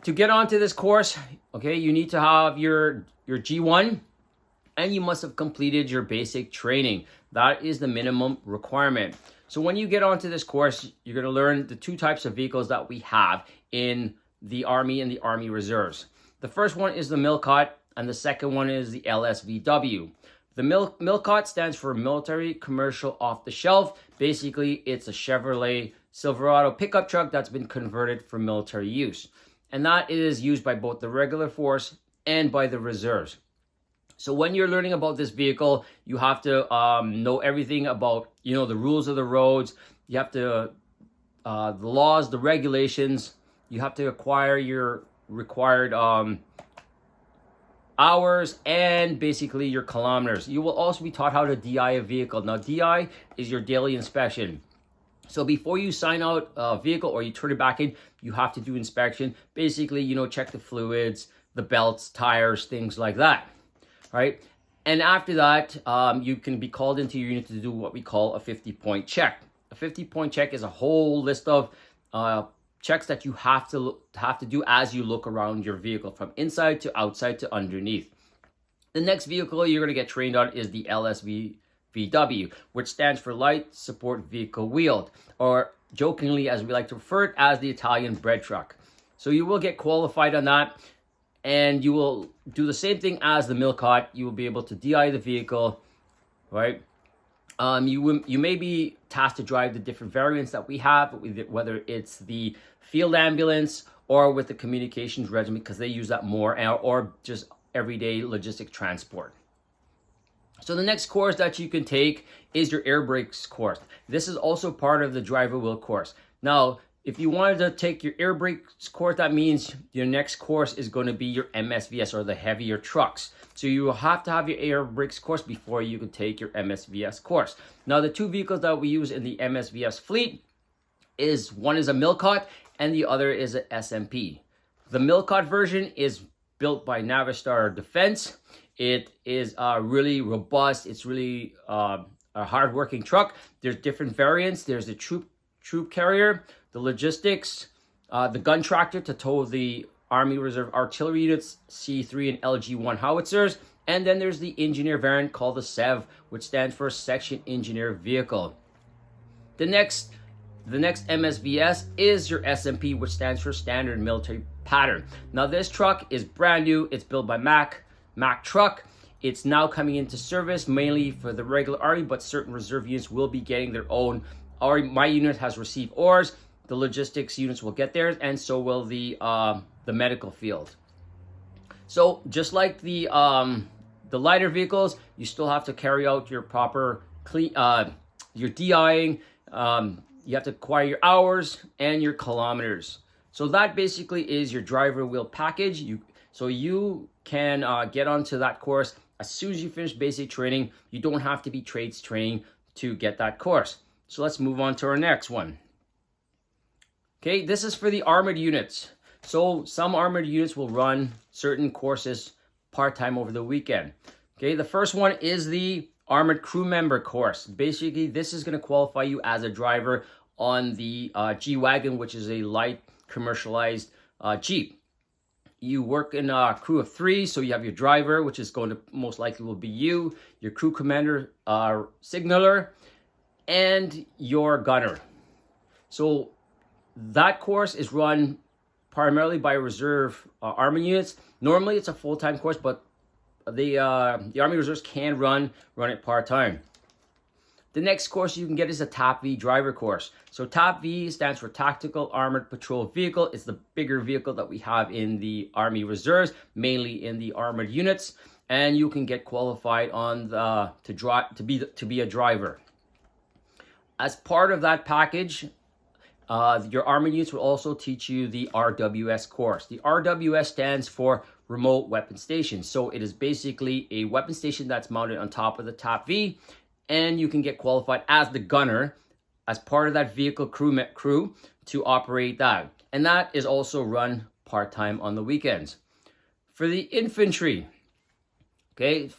To get onto this course, okay, you need to have your G1 and you must have completed your basic training. That is the minimum requirement. So when you get onto this course, you're going to learn the two types of vehicles that we have in the Army and the Army Reserves. The first one is the Milcot, and the second one is the LSVW. The Milcot stands for Military Commercial Off the Shelf. Basically, it's a Chevrolet Silverado pickup truck that's been converted for military use. And that is used by both the regular force and by the reserves. So when you're learning about this vehicle, you have to know everything about, the rules of the roads. You have to, the laws, the regulations. You have to acquire your required hours and basically your kilometers. You will also be taught how to DI a vehicle. Now, DI is your daily inspection. So before you sign out a vehicle or you turn it back in, you have to do inspection. Basically, check the fluids, the belts, tires, things like that. Right? And after that, you can be called into your unit to do what we call a 50-point check. A 50-point check is a whole list of checks that you have to do as you look around your vehicle, from inside to outside to underneath. The next vehicle you're going to get trained on is the LSVW, which stands for Light Support Vehicle Wheeled, or jokingly, as we like to refer it, as the Italian bread truck. So you will get qualified on that, and you will do the same thing as the Milcot. You will be able to DI the vehicle, right? You may be tasked to drive the different variants that we have, whether it's the field ambulance or with the communications regiment, because they use that more, or just everyday logistic transport. So the next course that you can take is your air brakes course. This is also part of the driver wheel course. Now, if you wanted to take your air brakes course, that means your next course is going to be your MSVS, or the heavier trucks. So you will have to have your air brakes course before you can take your MSVS course. Now, the two vehicles that we use in the MSVS fleet one is a Milcot and the other is an SMP. The Milcot version is built by Navistar Defense. It is really robust. It's really a hard-working truck. There's different variants. There's the troop carrier, the logistics, the gun tractor to tow the Army Reserve artillery units, C3 and LG1 howitzers, and then there's the engineer variant called the SEV, which stands for Section Engineer Vehicle. The next MSVS is your SMP, which stands for Standard Military Pattern. Now, this truck is brand new. It's built by Mack Truck. It's now coming into service mainly for the regular Army, but certain reserve units will be getting their own. My unit has received ORs. The logistics units will get theirs, and so will the medical field. So just like the lighter vehicles, you still have to carry out your proper your DIing. You have to acquire your hours and your kilometers. So that basically is your driver wheel package. So you can get onto that course as soon as you finish basic training. You don't have to be trades training to get that course. So let's move on to our next one. Okay, this is for the armored units. So some armored units will run certain courses part-time over the weekend. Okay, the first one is the Armored Crew Member course. Basically, this is going to qualify you as a driver on the G-Wagon, which is a light commercialized Jeep. You work in a crew of 3, so you have your driver, which is going to most likely will be you, your crew commander, signaler, and your gunner. So that course is run primarily by reserve Army units. Normally, it's a full-time course, but the Army Reserves can run it part-time. The next course you can get is a TAP V driver course. So TAP V stands for Tactical Armored Patrol Vehicle. It's the bigger vehicle that we have in the Army Reserves, mainly in the armored units, and you can get qualified on to be a driver. As part of that package, your armored units will also teach you the RWS course. The RWS stands for Remote Weapon Station. So it is basically a weapon station that's mounted on top of the TAP V, and you can get qualified as the gunner as part of that vehicle crew to operate that. And that is also run part-time on the weekends. For the infantry, okay,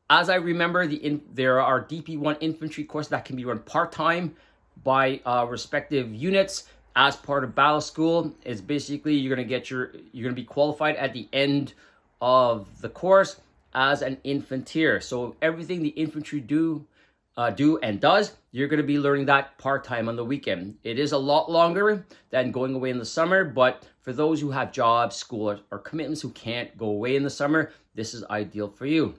as I remember, there are DP1 infantry courses that can be run part-time by respective units as part of battle school. It's basically you're gonna be qualified at the end of the course as an infanteer. So everything the infantry do and does, you're going to be learning that part-time on the weekend. It is a lot longer than going away in the summer, but for those who have jobs, school, or commitments who can't go away in the summer, this is ideal for you.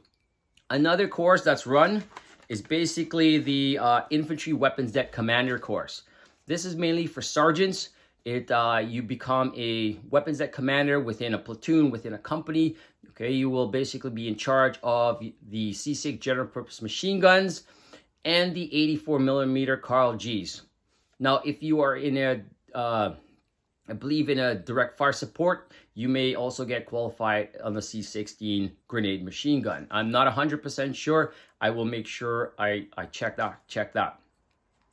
Another course that's run is basically the Infantry Weapons Det Commander course. This is mainly for sergeants. You become a weapons det commander within a platoon, within a company. Okay, you will basically be in charge of the C6 general purpose machine guns and the 84 millimeter Carl G's. Now, if you are in I believe in a direct fire support, you may also get qualified on the C16 grenade machine gun. I'm not 100% sure. I will make sure I check that.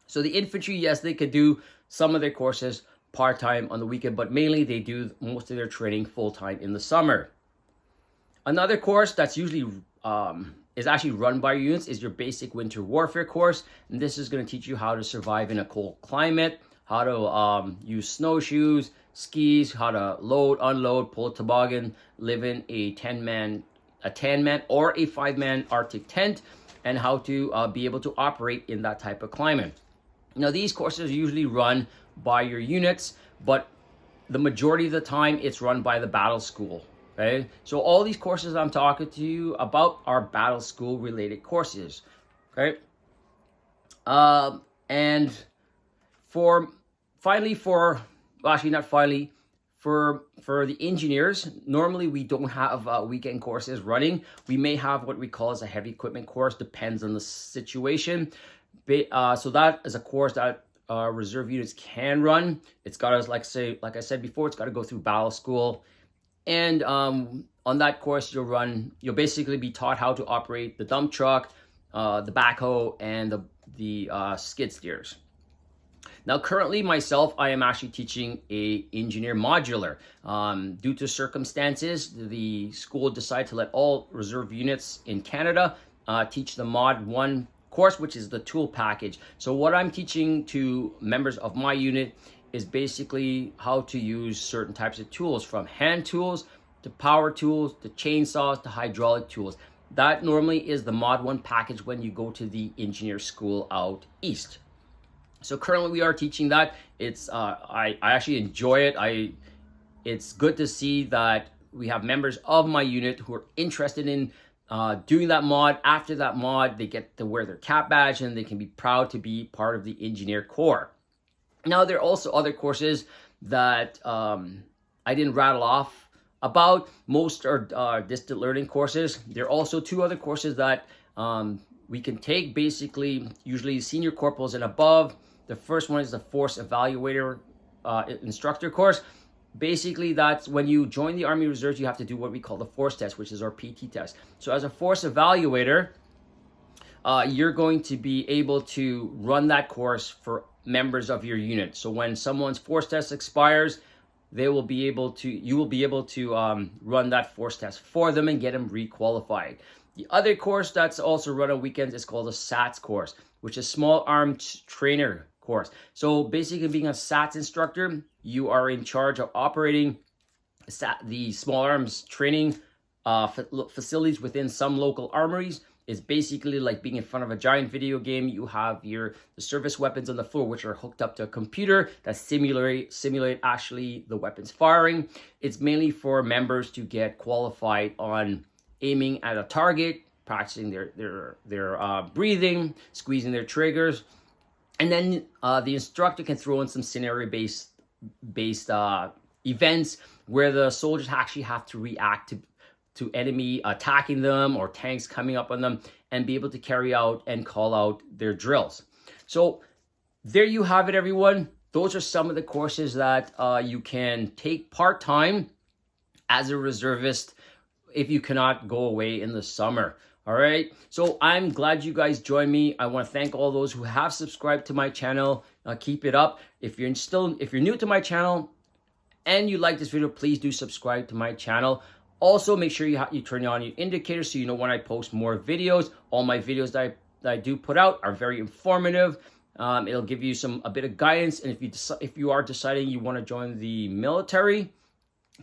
So the infantry, yes, they could do some of their courses part-time on the weekend, but mainly they do most of their training full-time in the summer. Another course that's usually is actually run by your units is your basic winter warfare course, and this is going to teach you how to survive in a cold climate, how to use snowshoes, skis, how to load, unload, pull a toboggan, live in a 10-man or a 5-man Arctic tent, and how to be able to operate in that type of climate. Now, these courses are usually run by your units, but the majority of the time it's run by the battle school. Okay, so all these courses I'm talking to you about are battle school related courses. Okay, and for the engineers, normally we don't have weekend courses running. We may have what we call as a heavy equipment course, depends on the situation. So that is a course that reserve units can run. It's got to, like I said before, it's got to go through battle school. And on that course, you'll basically be taught how to operate the dump truck, the backhoe, and the skid steers. Now, currently myself, I am actually teaching a engineer modular. Due to circumstances, the school decided to let all reserve units in Canada teach the Mod 1 course, which is the tool package. So what I'm teaching to members of my unit is basically how to use certain types of tools, from hand tools to power tools to chainsaws to hydraulic tools. That normally is the Mod 1 package when you go to the engineer school out east. So currently we are teaching that. It's I actually enjoy it. It's good to see that we have members of my unit who are interested in doing that mod. After that mod, they get to wear their cap badge and they can be proud to be part of the engineer corps. Now, there are also other courses that I didn't rattle off about. Most are distant learning courses. There are also 2 other courses that we can take, basically, usually senior corporals and above. The first one is the Force Evaluator Instructor course. Basically, that's when you join the Army Reserves, you have to do what we call the Force Test, which is our PT test. So as a Force Evaluator, you're going to be able to run that course for members of your unit. So when someone's force test expires, you will be able to run that force test for them and get them requalified. The other course that's also run on weekends is called a SATS course, which is Small Arms Trainer course. So basically, being a SATS instructor, you are in charge of operating the small arms training facilities within some local armories. It's basically like being in front of a giant video game. You have the service weapons on the floor, which are hooked up to a computer that simulate actually the weapons firing. It's mainly for members to get qualified on aiming at a target, practicing their breathing, squeezing their triggers, and then the instructor can throw in some scenario-based events where the soldiers actually have to react to enemy attacking them or tanks coming up on them, and be able to carry out and call out their drills. So there you have it, everyone. Those are some of the courses that you can take part-time as a reservist if you cannot go away in the summer. All right, so I'm glad you guys joined me. I want to thank all those who have subscribed to my channel. Keep it up. If you're new to my channel and you like this video, please do subscribe to my channel. Also, make sure you turn on your indicators so you know when I post more videos. All my videos that I do put out are very informative. It'll give you a bit of guidance, and if you are deciding you want to join the military,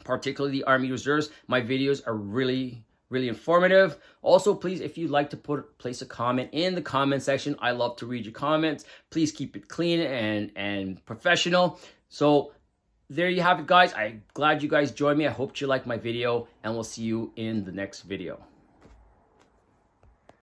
particularly the Army Reserves, my videos are really informative. Also, please, if you'd like to place a comment in the comment section, I love to read your comments. Please keep it clean and professional. So there you have it, guys. I'm glad you guys joined me. I hope you liked my video, and we'll see you in the next video.